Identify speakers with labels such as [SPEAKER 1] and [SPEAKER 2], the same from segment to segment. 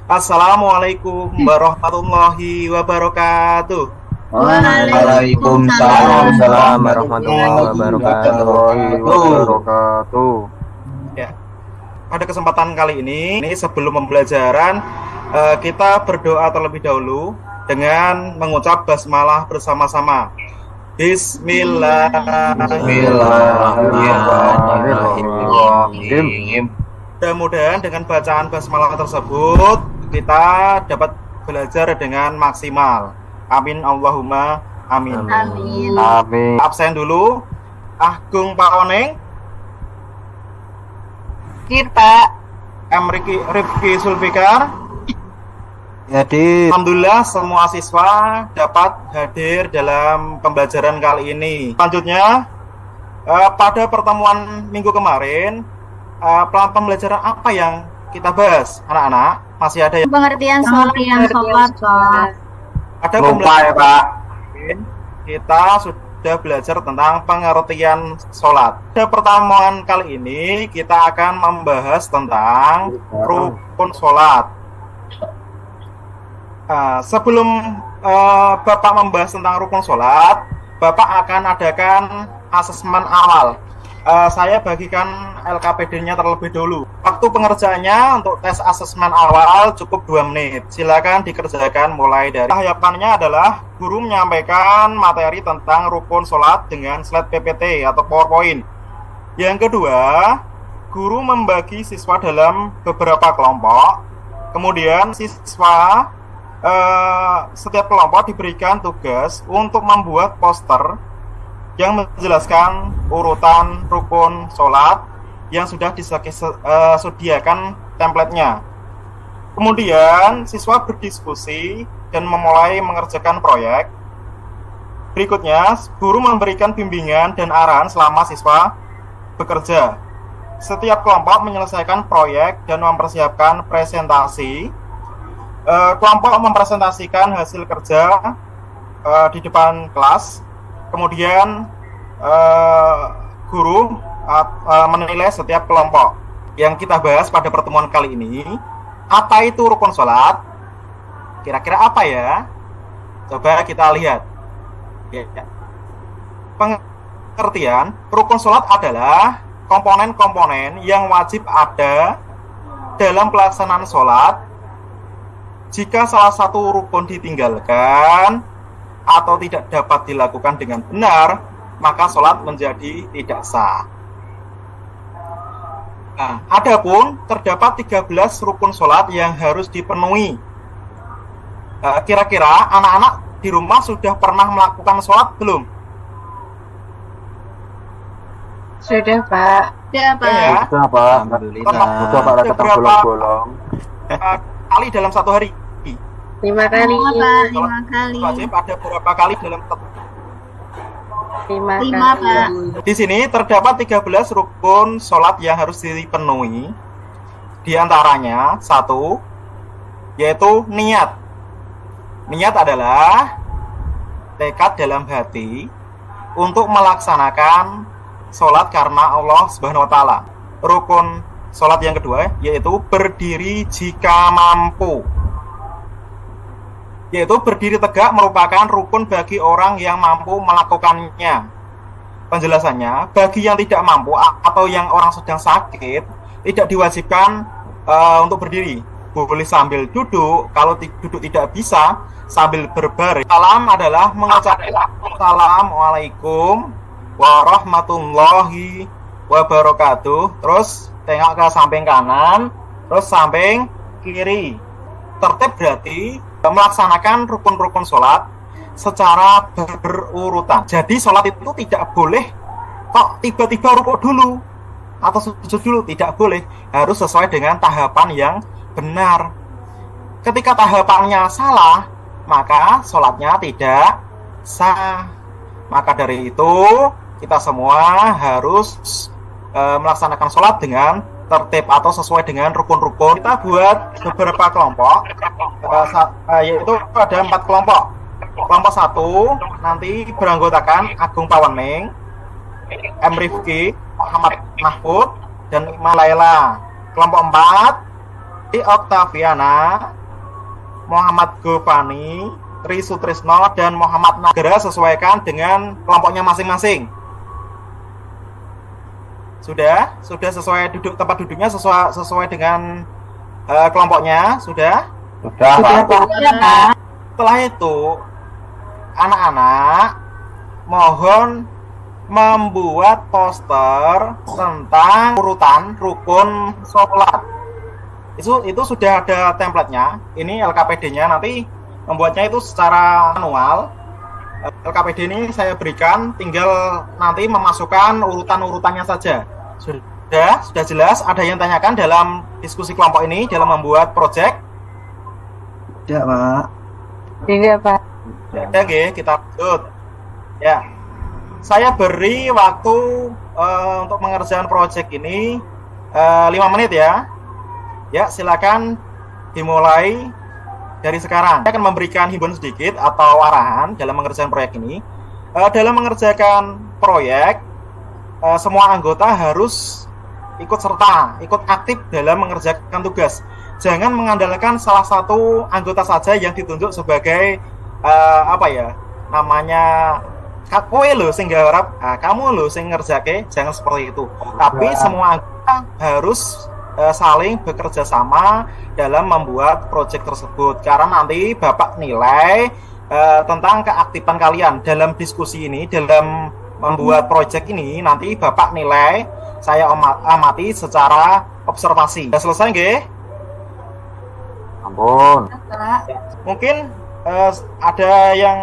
[SPEAKER 1] Assalamualaikum warahmatullahi wabarakatuh.
[SPEAKER 2] Waalaikumsalam
[SPEAKER 3] Warahmatullahi wabarakatuh.
[SPEAKER 1] Ya, pada kesempatan kali ini sebelum pembelajaran kita berdoa terlebih dahulu dengan mengucap basmalah bersama-sama.
[SPEAKER 2] Bismillahirrahmanirrahim.
[SPEAKER 1] Mudah-mudahan dengan bacaan basmalah tersebut kita dapat belajar dengan maksimal. Amin Allahumma amin.
[SPEAKER 2] Amin.
[SPEAKER 1] Absen dulu. Agung Paoneng.
[SPEAKER 4] Kita
[SPEAKER 1] Rifki Sulfikar.
[SPEAKER 3] Jadi,
[SPEAKER 1] Alhamdulillah semua siswa dapat hadir dalam pembelajaran kali ini. Selanjutnya, pada pertemuan minggu kemarin, pelan pembelajaran apa yang kita bahas, anak-anak? Masih ada yang
[SPEAKER 4] pengertian sholat.
[SPEAKER 1] ada
[SPEAKER 2] Lupa ya, Pak.
[SPEAKER 1] Kita sudah belajar tentang pengertian sholat. Pada pertemuan kali ini kita akan membahas tentang rukun sholat. Sebelum Bapak membahas tentang rukun sholat, Bapak akan adakan asesmen awal. Saya bagikan LKPD-nya terlebih dulu. Waktu pengerjaannya untuk tes asesmen awal cukup 2 menit. Silakan dikerjakan mulai dari tahapannya adalah guru menyampaikan materi tentang rukun sholat dengan slide PPT atau PowerPoint. Yang kedua, guru membagi siswa dalam beberapa kelompok. Kemudian siswa setiap kelompok diberikan tugas untuk membuat poster yang menjelaskan urutan rukun sholat yang sudah disediakan template-nya. Kemudian siswa berdiskusi dan memulai mengerjakan proyek. Berikutnya, guru memberikan bimbingan dan arahan selama siswa bekerja. Setiap kelompok menyelesaikan proyek dan mempersiapkan presentasi. Kelompok mempresentasikan hasil kerja di depan kelas. Kemudian guru menilai setiap kelompok. Yang kita bahas pada pertemuan kali ini, apa itu rukun sholat? Kira-kira apa ya? Coba kita lihat. Pengertian rukun sholat adalah komponen-komponen yang wajib ada dalam pelaksanaan sholat. Jika salah satu rukun ditinggalkan atau tidak dapat dilakukan dengan benar, maka sholat menjadi tidak sah. Adapun terdapat 13 rukun sholat yang harus dipenuhi. Kira-kira anak-anak di rumah sudah pernah melakukan sholat belum?
[SPEAKER 4] Sudah, Pak.
[SPEAKER 1] Ya.
[SPEAKER 2] Sudah, Pak.
[SPEAKER 3] alhamdulillah.
[SPEAKER 2] Sudah, Pak. Ada bolong-bolong.
[SPEAKER 1] Kali dalam satu hari?
[SPEAKER 4] 5 kali.
[SPEAKER 1] 5 kali. Wajib ada berapa kali dalam
[SPEAKER 4] 5
[SPEAKER 1] kali?
[SPEAKER 4] Pak.
[SPEAKER 1] Di sini terdapat 13 rukun sholat yang harus dipenuhi. Di antaranya 1, yaitu niat. Niat adalah tekad dalam hati untuk melaksanakan sholat karena Allah Subhanahu wa Ta'ala. Rukun sholat yang kedua yaitu berdiri jika mampu. Yaitu berdiri tegak merupakan rukun bagi orang yang mampu melakukannya. Penjelasannya, bagi yang tidak mampu atau yang orang sedang sakit, tidak diwajibkan untuk berdiri. Boleh sambil duduk, kalau duduk tidak bisa, sambil berbaring. Salam adalah mengucapkan Assalamualaikum warahmatullahi wabarakatuh. Terus tengok ke samping kanan, terus samping kiri. Tertib berarti melaksanakan rukun-rukun sholat secara berurutan. Jadi sholat itu tidak boleh kok tiba-tiba rukuk dulu atau sujud dulu, tidak boleh. Harus sesuai dengan tahapan yang benar. Ketika tahapannya salah, maka sholatnya tidak sah. Maka dari itu kita semua harus melaksanakan sholat dengan tertib atau sesuai dengan rukun-rukun. Kita buat beberapa kelompok, yaitu ada 4 kelompok. Kelompok 1 nanti beranggotakan Agung Pawening, M. Rifki, Muhammad Mahfud, dan Malaila. Kelompok 4 Octaviana, Muhammad Gofani, Tri Sutrisno, dan Muhammad Nagara sesuaikan dengan kelompoknya masing-masing. Sudah sesuai tempat duduknya sesuai dengan kelompoknya, sudah?
[SPEAKER 2] Sudah,
[SPEAKER 4] Sudah
[SPEAKER 2] Pak.
[SPEAKER 4] Pak. Ya, Pak.
[SPEAKER 1] Setelah itu, anak-anak mohon membuat poster tentang urutan rukun sholat. Itu sudah ada template-nya. Ini LKPD-nya, nanti membuatnya itu secara manual. LKPD ini saya berikan, tinggal nanti memasukkan urutan-urutannya saja. Sudah jelas? Ada yang tanyakan dalam diskusi kelompok ini dalam membuat project?
[SPEAKER 3] Tidak, Pak.
[SPEAKER 4] Tidak, Pak.
[SPEAKER 1] Ya, oke, kita lanjut. Ya, saya beri waktu untuk mengerjakan project ini 5 menit ya. Ya, silakan dimulai dari sekarang. Saya akan memberikan himbauan sedikit atau arahan dalam mengerjakan proyek ini. Dalam mengerjakan proyek, semua anggota harus ikut serta, ikut aktif dalam mengerjakan tugas. Jangan mengandalkan salah satu anggota saja yang ditunjuk sebagai kowe lo sing garap, kamu lo sing ngerjake, jangan seperti itu. Tapi semua anggota harus saling bekerja sama dalam membuat proyek tersebut. Karena nanti Bapak nilai tentang keaktifan kalian dalam diskusi ini, dalam membuat proyek ini. Nanti Bapak nilai, saya amati secara observasi. Sudah selesai nggih?
[SPEAKER 2] Ampun.
[SPEAKER 1] Mungkin ada yang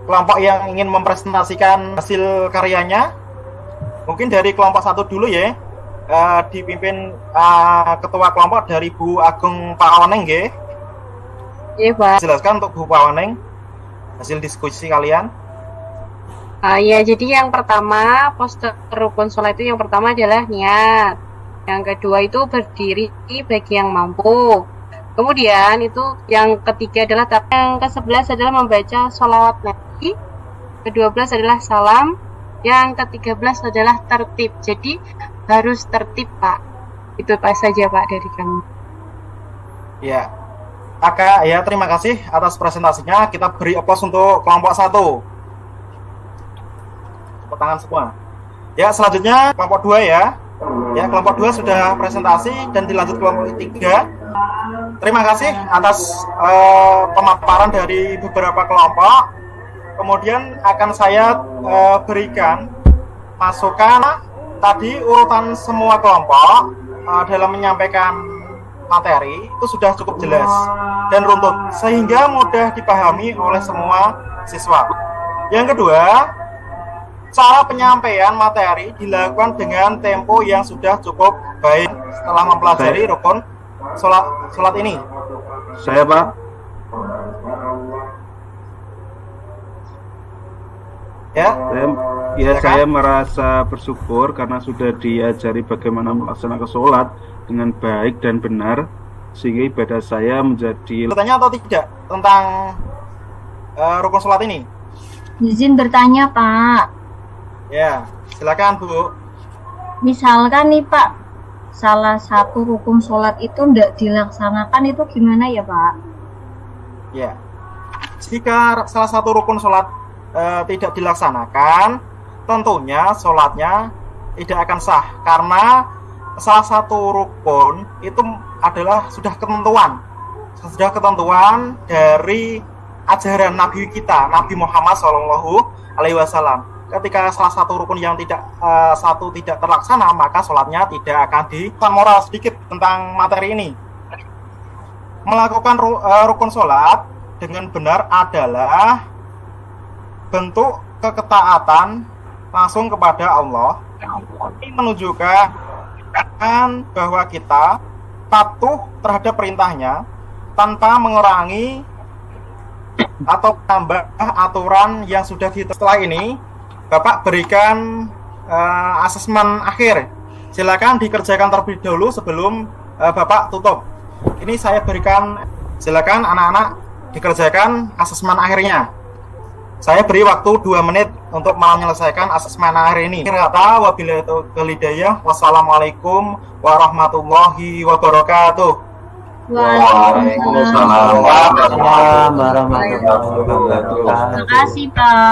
[SPEAKER 1] kelompok yang ingin mempresentasikan hasil karyanya. Mungkin dari kelompok 1 dulu ya. Dipimpin ketua kelompok dari Bu Agung Pawaneng nggih.
[SPEAKER 4] Iya, Pak.
[SPEAKER 1] Jelaskan untuk Bu Pawaneng hasil diskusi kalian.
[SPEAKER 4] Ya, jadi yang pertama poster rukun sholat itu yang pertama adalah niat. Yang kedua itu berdiri bagi yang mampu. Kemudian itu yang ketiga adalah yang ke-11 adalah membaca sholawat Nabi. Ke-12 adalah salam. Yang ke-13 adalah tertib. Jadi harus tertib, Pak. Itu Pak saja, Pak, dari kami.
[SPEAKER 1] Ya. Ya, terima kasih atas presentasinya. Kita beri aplaus untuk kelompok 1. Tepuk tangan semua. Ya, selanjutnya kelompok 2 ya. Ya, kelompok 2 sudah presentasi dan dilanjut kelompok 3. Terima kasih atas pemaparan dari beberapa kelompok. Kemudian akan saya berikan masukan tadi urutan semua kelompok dalam menyampaikan materi itu sudah cukup jelas dan runtut sehingga mudah dipahami oleh semua siswa. Yang kedua, cara penyampaian materi dilakukan dengan tempo yang sudah cukup baik setelah mempelajari rukun sholat ini.
[SPEAKER 3] Saya, Pak.
[SPEAKER 1] Ya,
[SPEAKER 3] Saya merasa bersyukur karena sudah diajari bagaimana melaksanakan sholat dengan baik dan benar, sehingga ibadah saya menjadi.
[SPEAKER 1] bertanya atau tidak tentang rukun sholat ini?
[SPEAKER 5] Izin bertanya, Pak.
[SPEAKER 1] Ya, silakan Bu.
[SPEAKER 5] Misalkan nih, Pak, salah satu rukun sholat itu tidak dilaksanakan, itu gimana ya, Pak?
[SPEAKER 1] Ya, jika salah satu rukun sholat tidak dilaksanakan, tentunya sholatnya tidak akan sah karena salah satu rukun itu adalah sudah ketentuan dari ajaran Nabi kita, Nabi Muhammad SAW. Ketika salah satu rukun yang tidak terlaksana, maka sholatnya tidak akan moral sedikit tentang materi ini. Melakukan rukun sholat dengan benar adalah bentuk ketaatan langsung kepada Allah. Ini menunjukkan bahwa kita patuh terhadap perintahnya tanpa mengurangi atau menambah aturan yang sudah setelah ini. Bapak berikan asesmen akhir. Silakan dikerjakan terlebih dahulu sebelum Bapak tutup. Ini saya berikan, silakan anak-anak dikerjakan asesmen akhirnya. Saya beri waktu 2 menit untuk menyelesaikan asesmen akhir ini. Kata wabillahi taufiq wal hidayah. Wassalamualaikum warahmatullahi wabarakatuh.
[SPEAKER 5] Waalaikumsalam.
[SPEAKER 2] Waalaikumsalam warahmatullahi wabarakatuh.
[SPEAKER 5] Terima kasih Pak.